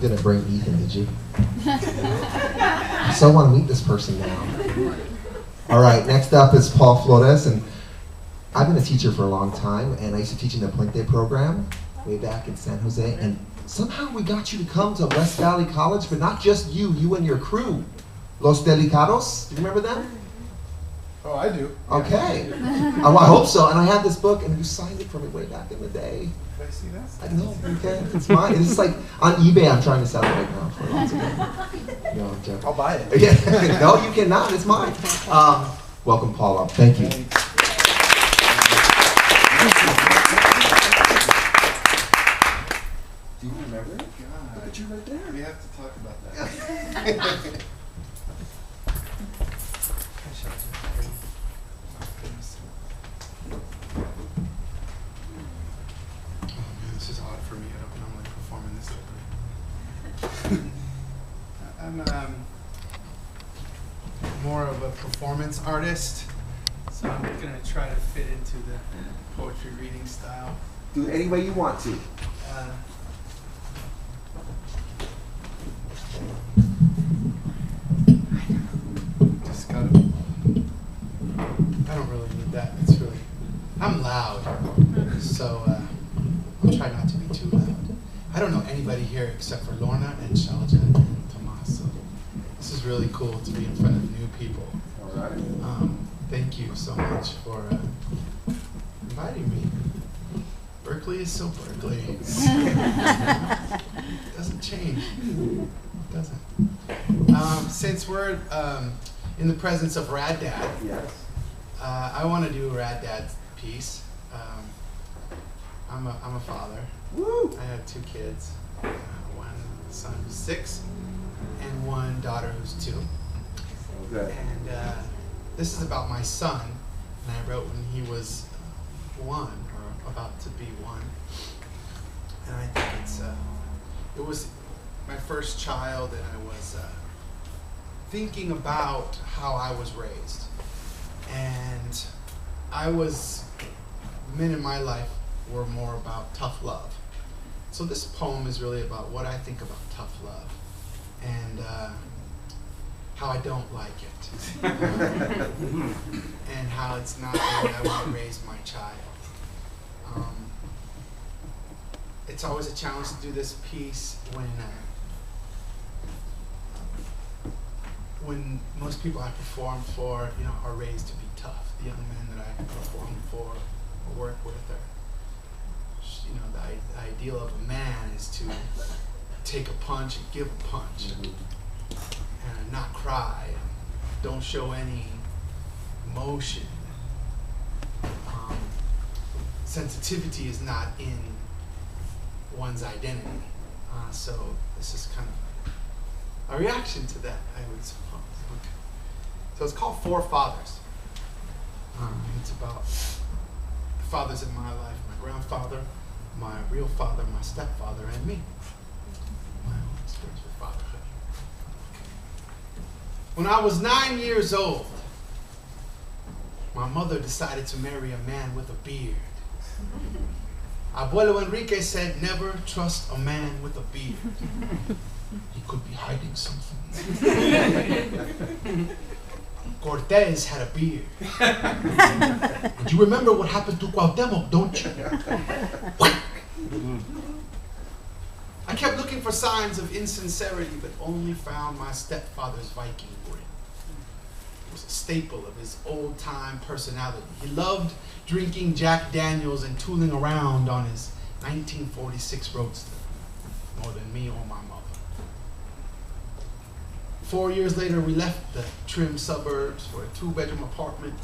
didn't bring Ethan, did you? I so want to meet this person now. All right, next up is Paul Flores, and I've been a teacher for a long time, and I used to teach in the Puente program way back in San Jose, and somehow we got you to come to West Valley College, but not just you and your crew. Los Delicados, do you remember them? Oh, I do. Okay. Oh, I hope so. And I have this book, and you signed it for me way back in the day. Can I see that? I know, okay. It's mine. It's like on eBay, I'm trying to sell it right now for lots of money. No, I'm joking. I'll buy it. Yeah. No, you cannot. It's mine. Welcome, Paul, up. Thank you. Do you remember? God. Look at you right there. We have to talk about that. This is odd for me. I don't normally perform in this way. I'm more of a performance artist, so I'm going to try to fit into the poetry reading style. Do it any way you want to. Just gotta. I don't really need that. It's really. I'm loud, so I'll try not to be too loud. I don't know anybody here except for Lorna and Shalja and Tomas, so this is really cool to be in front of new people. All right. Thank you so much for inviting me. Berkeley is so Berkeley. It doesn't change. It doesn't. Since we're in the presence of Rad Dad, Yes. I want to do a Rad Dad piece. I'm a father. Woo! I have 2 kids. One son who's 6 and one daughter who's 2. Okay. And this is about my son, and I wrote when he was 1 or about to be 1. And I think it was my first child, and I was thinking about how I was raised. And men in my life were more about tough love. So this poem is really about what I think about tough love and how I don't like it. And how it's not the way I want to raise my child. It's always a challenge to do this piece when most people I perform for, are raised to be tough. The young men that I perform for or work with are, the ideal of a man is to take a punch and give a punch, and not cry, and don't show any emotion. Sensitivity is not in one's identity. So this is kind of a reaction to that, I would suppose. Okay. So it's called Four Fathers. It's about the fathers in my life: my grandfather, my real father, my stepfather, and me. My own experience with fatherhood. When I was 9 years old, my mother decided to marry a man with a beard. Abuelo Enrique said, never trust a man with a beard. He could be hiding something. Cortez had a beard. And you remember what happened to Cuauhtemoc, don't you? I kept looking for signs of insincerity, but only found my stepfather's Viking grin. It was a staple of his old-time personality. He loved drinking Jack Daniels and tooling around on his 1946 Roadster, more than me or my mother. 4 years later, we left the trim suburbs for a 2-bedroom apartment,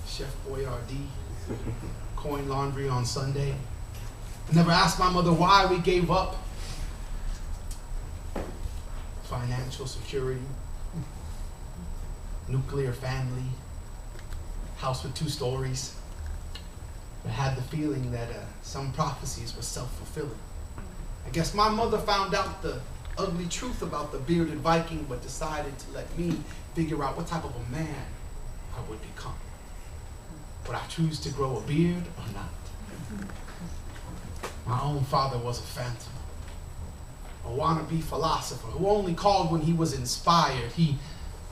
Chef Boyardee, coin laundry on Sunday. I never asked my mother why we gave up. Financial security, nuclear family, house with 2 stories. I had the feeling that some prophecies were self-fulfilling. I guess my mother found out the ugly truth about the bearded Viking, but decided to let me figure out what type of a man I would become. Would I choose to grow a beard or not? My own father was a phantom, a wannabe philosopher who only called when he was inspired. He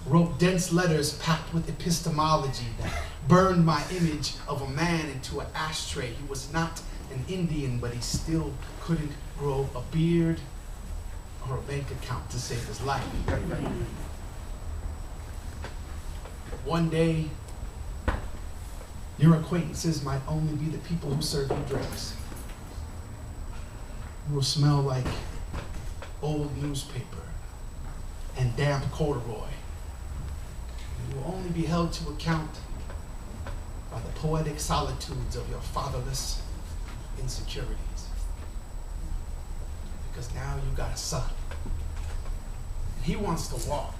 wrote dense letters packed with epistemology that burned my image of a man into an ashtray. He was not an Indian, but he still couldn't grow a beard or a bank account to save his life. One day, your acquaintances might only be the people who serve you drinks. You will smell like old newspaper and damp corduroy. You will only be held to account by the poetic solitudes of your fatherless insecurities. Because now you got a son. And he wants to walk.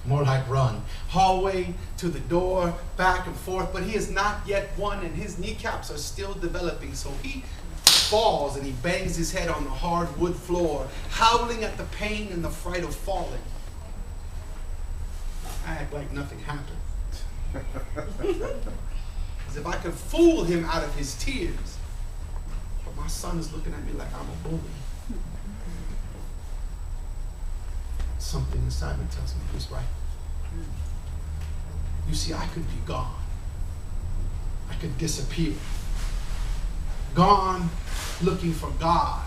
More like run. Hallway to the door, back and forth, but he is not yet one, and his kneecaps are still developing, so he falls and he bangs his head on the hard wood floor, howling at the pain and the fright of falling. I act like nothing happened. As if I could fool him out of his tears. But my son is looking at me like I'm a bully. Something inside me tells me he's right. You see, I could be gone. I could disappear. Gone looking for God.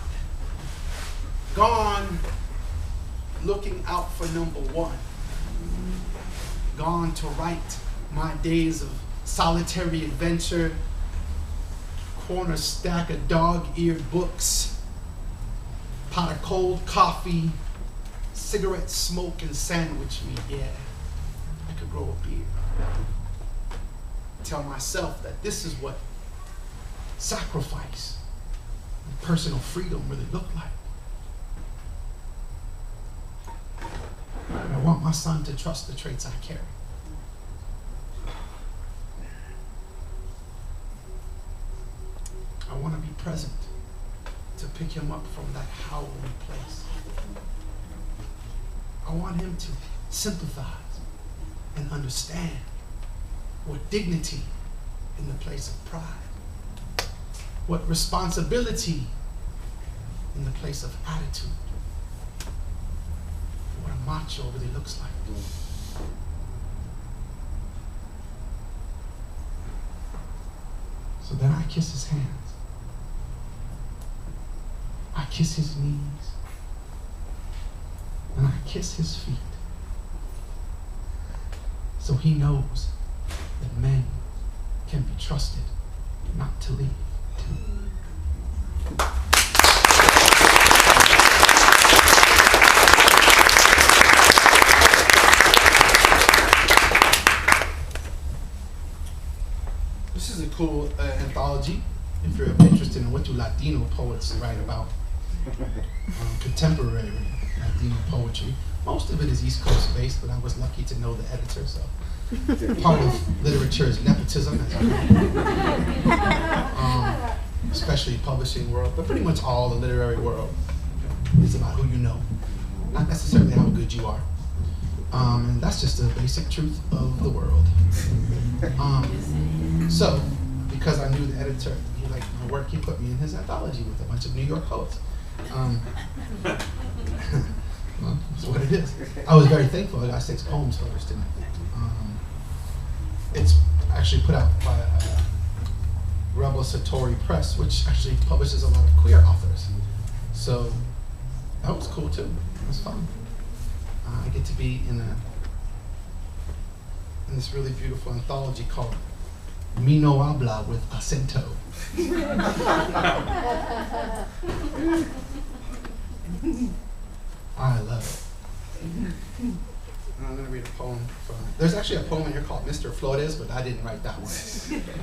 Gone looking out for number one. Gone to write my days of solitary adventure, corner stack of dog-eared books, pot of cold coffee, cigarette smoke and sandwich meat. Yeah, I could grow a beard. Tell myself that this is what sacrifice and personal freedom really look like. I want my son to trust the traits I carry. I want to be present to pick him up from that howling place. I want him to sympathize and understand what dignity in the place of pride, what responsibility in the place of attitude, what a macho really looks like. So then I kiss his hands. I kiss his knees. And I kiss his feet. So he knows that men can be trusted not to leave. This is a cool anthology if you're interested in what do Latino poets write about. Contemporary Latino poetry. Most of it is East Coast based, but I was lucky to know the editor, so part of literature is nepotism, as especially publishing world, but pretty much all the literary world is about who you know, not necessarily how good you are. And that's just the basic truth of the world. So, because I knew the editor, he liked my work, he put me in his anthology with a bunch of New York poets. Well, that's what it is. I was very thankful. I got 6 poems published in it. It's actually put out by Rebel Satori Press, which actually publishes a lot of queer authors. So that was cool too. It was fun. I get to be in this really beautiful anthology called Mi No Habla with Acento. I love it. I'm going to read a poem from, there's actually a poem in here called Mr. Flores, but I didn't write that one.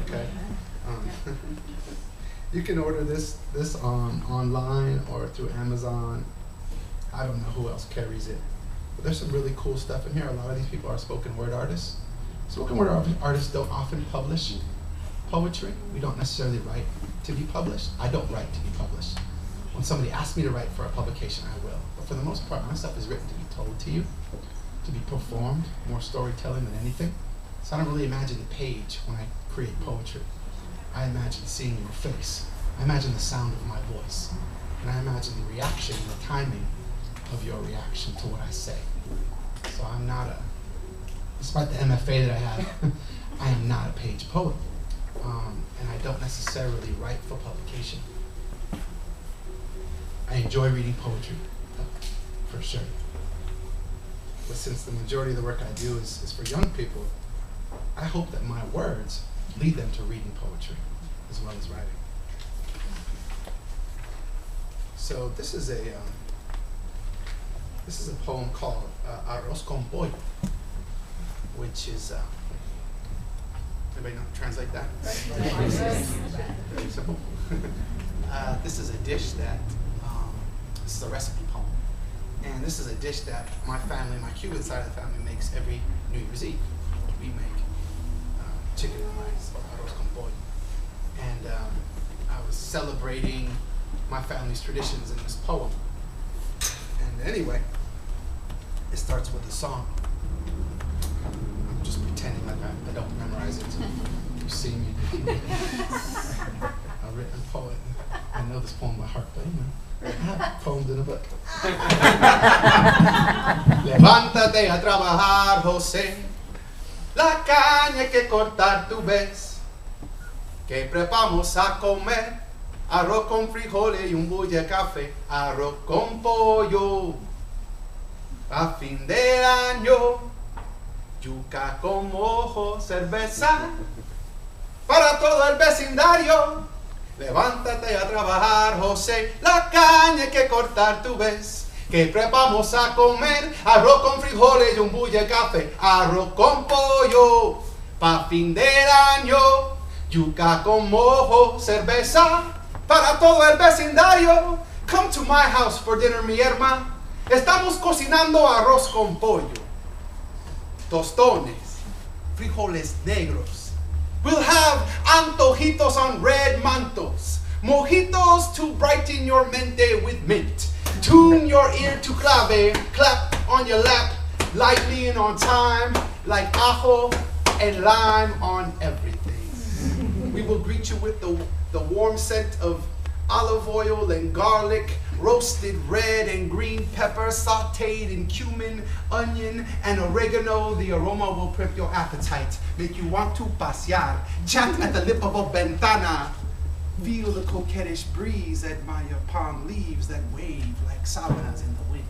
Okay. You can order this online or through Amazon. I don't know who else carries it. But there's some really cool stuff in here. A lot of these people are spoken word artists. Spoken word artists don't often publish poetry. We don't necessarily write to be published. I don't write to be published. When somebody asks me to write for a publication, I will. But for the most part, my stuff is written to be told to you, to be performed, more storytelling than anything. So I don't really imagine the page when I create poetry. I imagine seeing your face. I imagine the sound of my voice. and I imagine the reaction, the timing of your reaction to what I say. So I'm not despite the MFA that I have, I am not a page poet. And I don't necessarily write for publication. I enjoy reading poetry, for sure. But since the majority of the work I do is for young people, I hope that my words lead them to reading poetry as well as writing. So this is a poem called Arroz con Pollo, which is anybody know translate that? Very simple. This is a dish that this is a recipe poem, and this is a dish that my family, my Cuban side of the family, makes every New Year's Eve. We make chicken and rice, or arroz con pollo, and I was celebrating my family's traditions in this poem. And anyway, it starts with a song. I'm just pretending like I don't memorize it. You see me. A written poet. I know this poem by heart, but I have poems in a book. Levántate a trabajar, José. La caña hay que cortar, tú ves. Que preparamos a comer. Arroz con frijoles y un bulle de café. Arroz con pollo. A fin de año. Yuca con mojo, cerveza. Para todo el vecindario. Levántate a trabajar, José. La caña hay que cortar, tú ves. Que preparamos a comer. Arroz con frijoles y un bulle de café. Arroz con pollo. Pa' fin del año. Yuca con mojo, cerveza. Para todo el vecindario. Come to my house for dinner, mi hermana. Estamos cocinando arroz con pollo. Tostones. Frijoles negros. We'll have antojitos on red mantos. Mojitos to brighten your mente with mint. Tune your ear to clave. Clap on your lap. Lightly and on time. Like ajo and lime on everything. We will greet you with the warm scent of olive oil and garlic, roasted red and green pepper, sauteed in cumin, onion, and oregano. The aroma will prep your appetite, make you want to pasear, chat at the lip of a ventana, feel the coquettish breeze, admire palm leaves that wave like sábanas in the wind.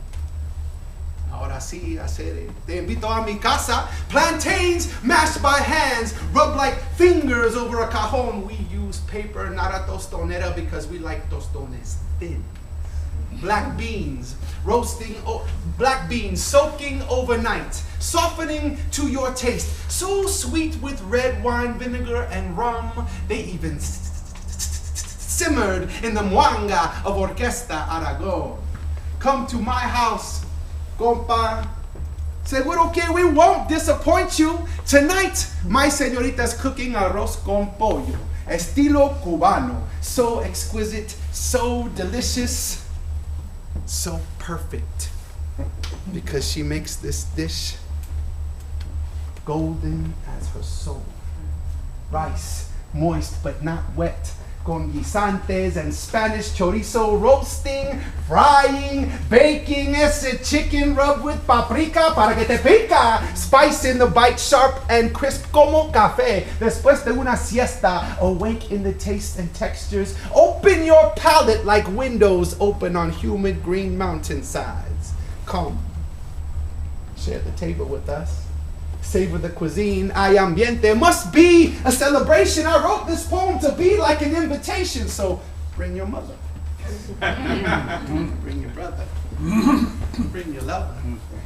Ahora sí, hacer, te invito a mi casa. Plantains mashed by hands, rubbed like fingers over a cajon. We use paper, not a tostonera, because we like tostones thin. Black beans, black beans soaking overnight, softening to your taste. So sweet with red wine vinegar and rum. They even simmered in the muanga of Orquesta Aragon. Come to my house, compa. Seguro que we won't disappoint you. Tonight, my señorita's cooking arroz con pollo, estilo cubano. So exquisite, so delicious, so perfect. Because she makes this dish golden as her soul. Rice, moist but not wet. Con guisantes and Spanish chorizo, roasting, frying, baking ese chicken rubbed with paprika para que te pica. Spice in the bite, sharp and crisp como café. Después de una siesta, awake in the taste and textures. Open your palate like windows open on humid green mountainsides. Come, share the table with us. Savor the cuisine, hay ambiente, must be a celebration. I wrote this poem to be like an invitation, so bring your mother, bring your brother, bring your lover,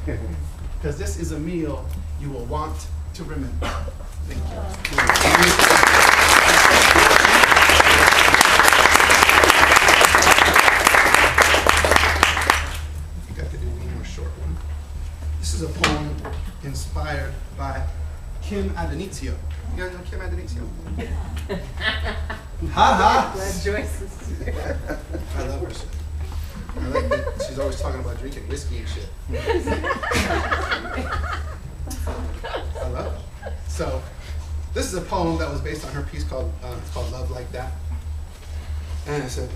because this is a meal you will want to remember. Thank you. I think I could do one more short one. This is a poem inspired by Kim Adenizio. You guys know Kim Adenizio? Ha ha! Glad Joyce is here. I love her shit. I like that she's always talking about drinking whiskey and shit. I love it. So, this is a poem that was based on her piece called it's called Love Like That. And it said,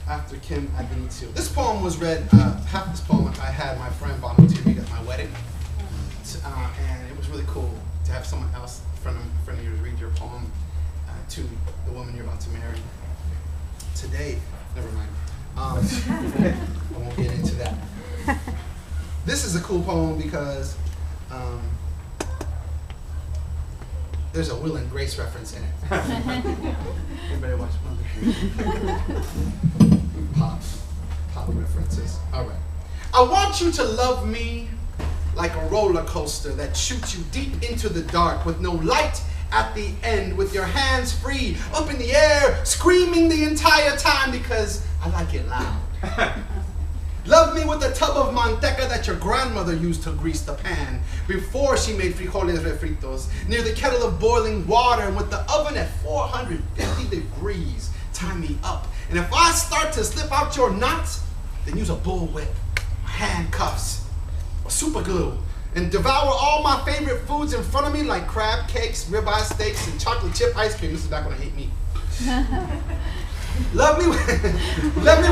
after Kim Abenizio. This poem was read, half this poem I had my friend Bonaventure read at my wedding. And it was really cool to have someone else in front of you to read your poem to the woman you're about to marry. Today, never mind. I won't get into that. This is a cool poem because there's a Will and Grace reference in it. Everybody watch Pop references. All right. I want you to love me like a roller coaster that shoots you deep into the dark with no light at the end, with your hands free, up in the air, screaming the entire time because I like it loud. Love me with a tub of manteca that your grandmother used to grease the pan before she made frijoles refritos, near the kettle of boiling water and with the oven at 450 degrees. Tie me up. And if I start to slip out your knots, then use a bullwhip, handcuffs, or super glue, and devour all my favorite foods in front of me like crab cakes, ribeye steaks, and chocolate chip ice cream. This is back when I ate meat. Love me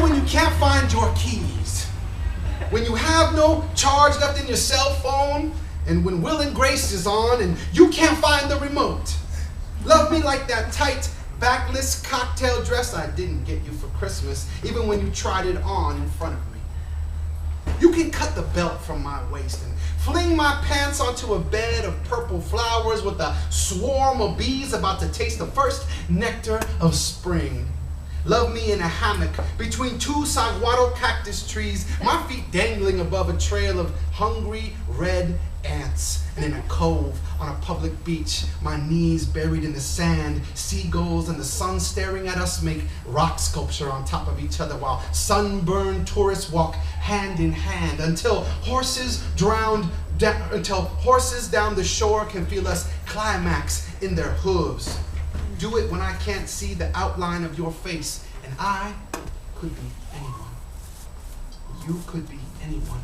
when you can't find your keys, when you have no charge left in your cell phone, and when Will and Grace is on and you can't find the remote. Love me like that tight, backless cocktail dress I didn't get you for Christmas, even when you tried it on in front of me. You can cut the belt from my waist and fling my pants onto a bed of purple flowers with a swarm of bees about to taste the first nectar of spring. Love me in a hammock between two saguaro cactus trees, my feet dangling above a trail of hungry red ants, and in a cove on a public beach, my knees buried in the sand, seagulls and the sun staring at us make rock sculpture on top of each other while sunburned tourists walk hand in hand until horses down the shore can feel us climax in their hooves. Do it when I can't see the outline of your face, and I could be anyone. You could be anyone.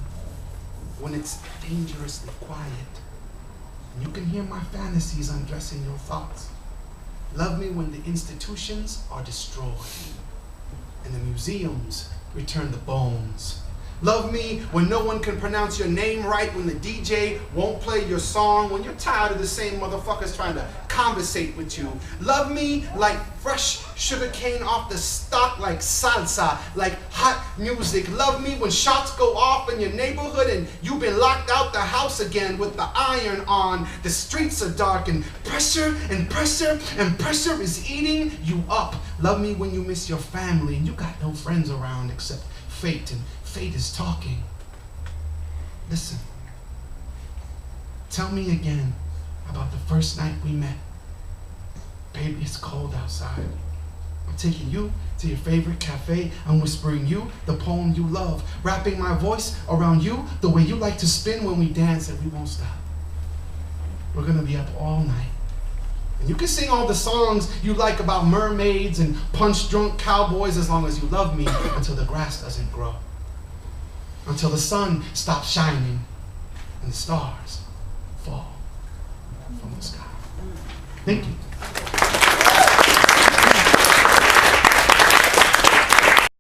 When it's dangerously quiet, and you can hear my fantasies undressing your thoughts. Love me when the institutions are destroyed, and the museums return the bones. Love me when no one can pronounce your name right, when the DJ won't play your song, when you're tired of the same motherfuckers trying to conversate with you. Love me like fresh sugar cane off the stock, like salsa, like hot music. Love me when shots go off in your neighborhood and you've been locked out the house again with the iron on. The streets are dark and pressure and pressure and pressure is eating you up. Love me when you miss your family and you got no friends around except fate, and fate is talking. Listen. Tell me again about the first night we met. Baby, it's cold outside. I'm taking you to your favorite cafe. I'm whispering you the poem you love, wrapping my voice around you the way you like to spin when we dance, and we won't stop. We're gonna be up all night. And you can sing all the songs you like about mermaids and punch-drunk cowboys as long as you love me until the grass doesn't grow. Until the sun stops shining and the stars fall from the sky. Thank you.